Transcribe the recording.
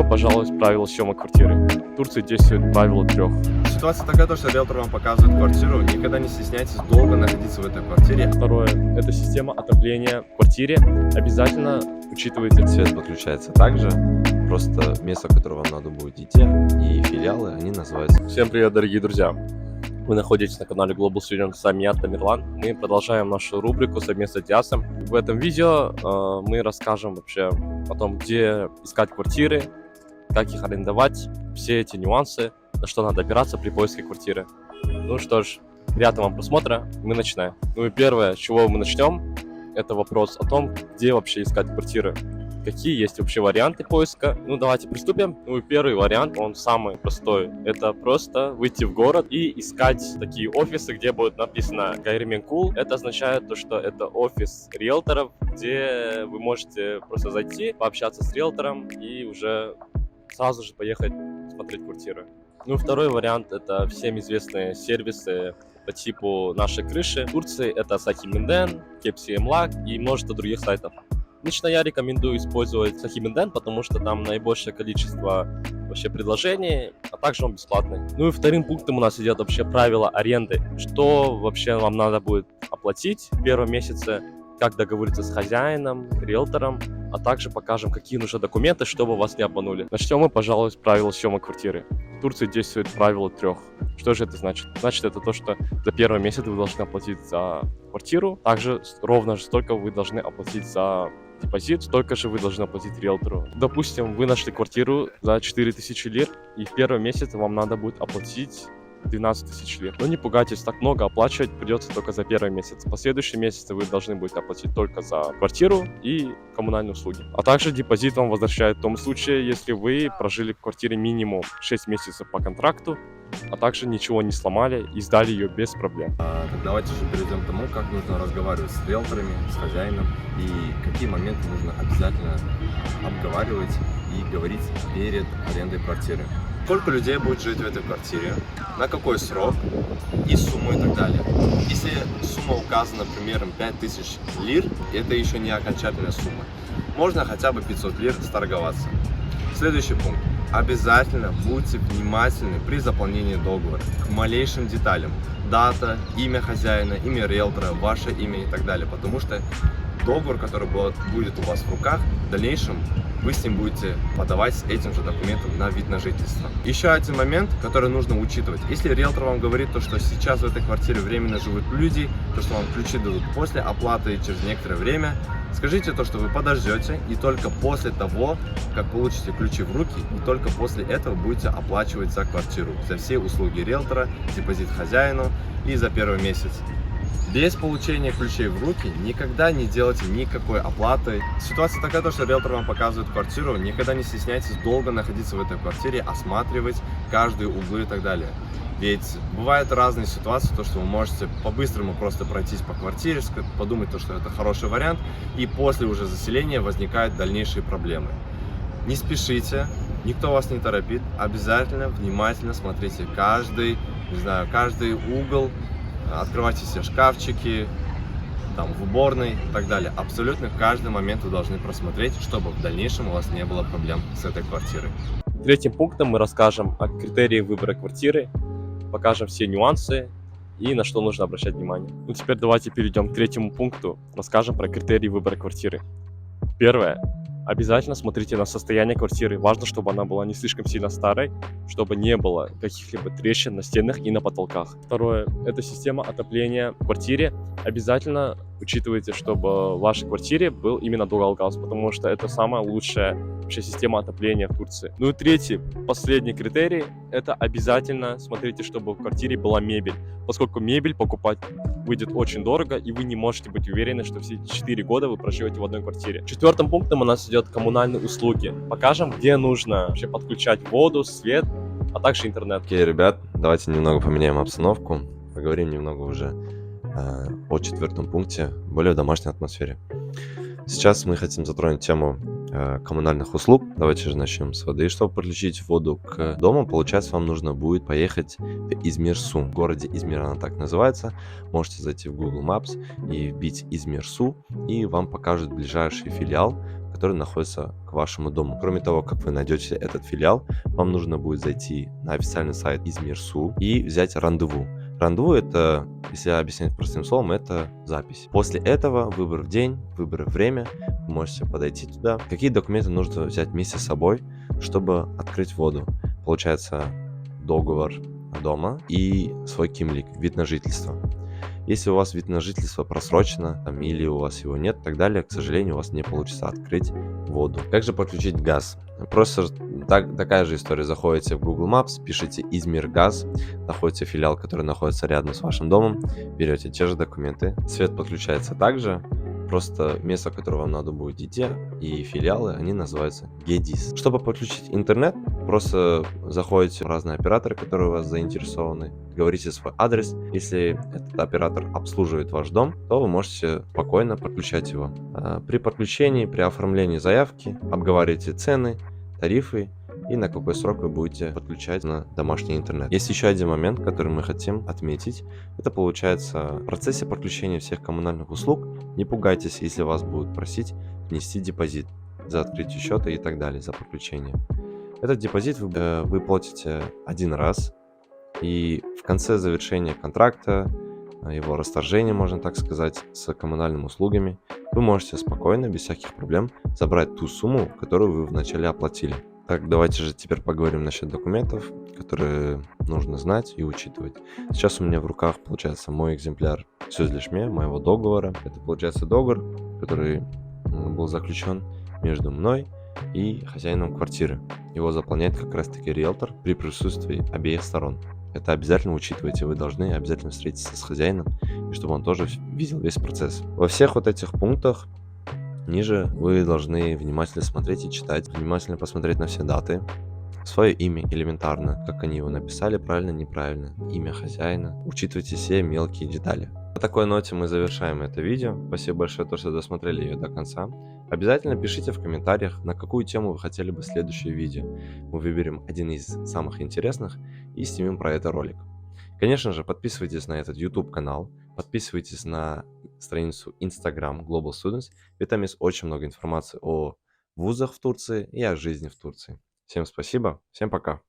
мы, пожалуй, правила съема квартиры. В Турции действует правило 3. Ситуация такая, то, что риэлтор вам показывает квартиру, никогда не стесняйтесь долго находиться в этой квартире. Второе – это система отопления в квартире. Обязательно учитывайте. Свет подключается также, просто место, в которое вам надо будет идти, и филиалы, они называются. Всем привет, дорогие друзья! Вы находитесь на канале Global Student, с вами я, Тамерлан. Мы продолжаем нашу рубрику совместно с Диасом. В этом видео мы расскажем вообще о том, где искать квартиры, как их арендовать, все эти нюансы, на что надо опираться при поиске квартиры. Ну что ж, приятного вам просмотра, мы начинаем. Ну и первое, с чего мы начнем, это вопрос о том, где вообще искать квартиры. Какие есть вообще варианты поиска? Ну, давайте приступим. Ну и первый вариант, он самый простой. Это просто выйти в город и искать такие офисы, где будет написано Gayrimenkul. Это означает то, что это офис риэлторов, где вы можете просто зайти, пообщаться с риэлтором и уже сразу же поехать смотреть квартиры. Ну, второй вариант, это всем известные сервисы по типу нашей крыши. В Турции это Sahiminden, Kepsi-Emlak и множество других сайтов. Лично я рекомендую использовать Sahiminden, потому что там наибольшее количество вообще предложений, а также он бесплатный. Ну и вторым пунктом у нас идет вообще правило аренды. Что вообще вам надо будет оплатить в первом месяце, как договориться с хозяином, риэлтором, а также покажем, какие нужны документы, чтобы вас не обманули. Начнем мы, пожалуй, с правил съема квартиры. В Турции действует правило 3. Что же это значит? Значит, это то, что за первый месяц вы должны оплатить за квартиру, также ровно же столько вы должны оплатить за депозит, столько же вы должны оплатить риэлтору. Допустим, вы нашли квартиру за 4000 лир, и в первый месяц вам надо будет оплатить 12 тысяч лир. Но не пугайтесь, так много оплачивать придется только за первый месяц. В последующие месяцы вы должны будете оплатить только за квартиру и коммунальные услуги. А также депозит вам возвращают в том случае, если вы прожили в квартире минимум 6 месяцев по контракту, а также ничего не сломали и сдали ее без проблем. Так давайте же перейдем к тому, как нужно разговаривать с риэлторами, с хозяином и какие моменты нужно обязательно обговаривать и говорить перед арендой квартиры. Сколько людей будет жить в этой квартире, на какой срок и сумму и так далее. Если сумма указана примером 5000 лир, это еще не окончательная сумма. Можно хотя бы 500 лир сторговаться. Следующий пункт. Обязательно будьте внимательны при заполнении договора к малейшим деталям. Дата, имя хозяина, имя риэлтора, ваше имя и так далее. Потому что договор, который будет у вас в руках, в дальнейшем вы с ним будете подавать с этим же документом на вид на жительство. Еще один момент, который нужно учитывать. Если риэлтор вам говорит, то, что сейчас в этой квартире временно живут люди, то, что вам ключи дадут после оплаты через некоторое время, скажите то, что вы подождете, и только после того, как получите ключи в руки, и только после этого будете оплачивать за квартиру, за все услуги риэлтора, депозит хозяину и за первый месяц. Без получения ключей в руки никогда не делайте никакой оплаты. Ситуация такая, что риэлтор вам показывает квартиру, никогда не стесняйтесь долго находиться в этой квартире, осматривать каждые углы и так далее. Ведь бывают разные ситуации, то, что вы можете по-быстрому просто пройтись по квартире, подумать, то, что это хороший вариант, и после уже заселения возникают дальнейшие проблемы. Не спешите, никто вас не торопит, обязательно внимательно смотрите каждый угол, открывайте все шкафчики, там, в уборной и так далее. Абсолютно каждый момент вы должны просмотреть, чтобы в дальнейшем у вас не было проблем с этой квартирой. Третьим пунктом мы расскажем о критериях выбора квартиры, покажем все нюансы и на что нужно обращать внимание. Ну теперь давайте перейдем к третьему пункту, расскажем про критерии выбора квартиры. Первое. Обязательно смотрите на состояние квартиры. Важно, чтобы она была не слишком сильно старой, чтобы не было каких-либо трещин на стенах и на потолках. Второе. Это система отопления в квартире. Обязательно учитывайте, чтобы в вашей квартире был именно дуал-газ, потому что это самая лучшая вообще система отопления в Турции. Ну и третий, последний критерий, это обязательно смотрите, чтобы в квартире была мебель, поскольку мебель покупать выйдет очень дорого, и вы не можете быть уверены, что все 4 года вы проживете в одной квартире. Четвертым пунктом у нас идет коммунальные услуги. Покажем, где нужно вообще подключать воду, свет, а также интернет. Окей, ребят, давайте немного поменяем обстановку, поговорим немного уже о четвертом пункте, более в домашней атмосфере. Сейчас мы хотим затронуть тему коммунальных услуг. Давайте же начнем с воды. Чтобы подключить воду к дому, получается, вам нужно будет поехать в Измир-Су. В городе Измир она так называется. Можете зайти в Google Maps и вбить Измир-Су, и вам покажут ближайший филиал, который находится к вашему дому. Кроме того, как вы найдете этот филиал, вам нужно будет зайти на официальный сайт Измир-Су и взять рандеву. Рандеву — это, если объяснять простым словом, это запись. После этого, выбрав день, выбрав время, вы можете подойти туда. Какие документы нужно взять вместе с собой, чтобы открыть воду? Получается, договор дома и свой кимлик, вид на жительство. Если у вас вид на жительство просрочено, или у вас его нет и так далее, к сожалению, у вас не получится открыть воду. Как же подключить газ? Просто такая же история. Заходите в Google Maps, пишите Измир газ, находите филиал, который находится рядом с вашим домом, берете те же документы. Свет подключается также, просто место, в которое вам надо будет идти, и филиалы, они называются ГЕДИС. Чтобы подключить интернет, просто заходите в разные операторы, которые у вас заинтересованы, говорите свой адрес. Если этот оператор обслуживает ваш дом, то вы можете спокойно подключать его. При подключении, при оформлении заявки обговаривайте цены, тарифы и на какой срок вы будете подключать на домашний интернет. Есть еще один момент, который мы хотим отметить. Это получается в процессе подключения всех коммунальных услуг. Не пугайтесь, если вас будут просить внести депозит за открытие счета и так далее, за подключение. Этот депозит вы платите один раз, и в конце завершения контракта, его расторжения, можно так сказать, с коммунальными услугами, вы можете спокойно, без всяких проблем, забрать ту сумму, которую вы вначале оплатили. Так, давайте же теперь поговорим насчет документов, которые нужно знать и учитывать. Сейчас у меня в руках, получается, мой экземпляр сюзлишме, моего договора. Это, получается, договор, который был заключен между мной и хозяином квартиры. Его заполняет как раз-таки риэлтор при присутствии обеих сторон. Это обязательно учитывайте, вы должны обязательно встретиться с хозяином, и чтобы он тоже видел весь процесс. Во всех вот этих пунктах ниже вы должны внимательно смотреть и читать, внимательно посмотреть на все даты, свое имя элементарно, как они его написали, правильно, неправильно, имя хозяина. Учитывайте все мелкие детали. На такой ноте мы завершаем это видео. Спасибо большое, что досмотрели ее до конца. Обязательно пишите в комментариях, на какую тему вы хотели бы следующее видео. Мы выберем один из самых интересных и снимем про это ролик. Конечно же, подписывайтесь на этот YouTube канал, подписывайтесь на страницу Instagram Global Students, ведь там есть очень много информации о вузах в Турции и о жизни в Турции. Всем спасибо, всем пока.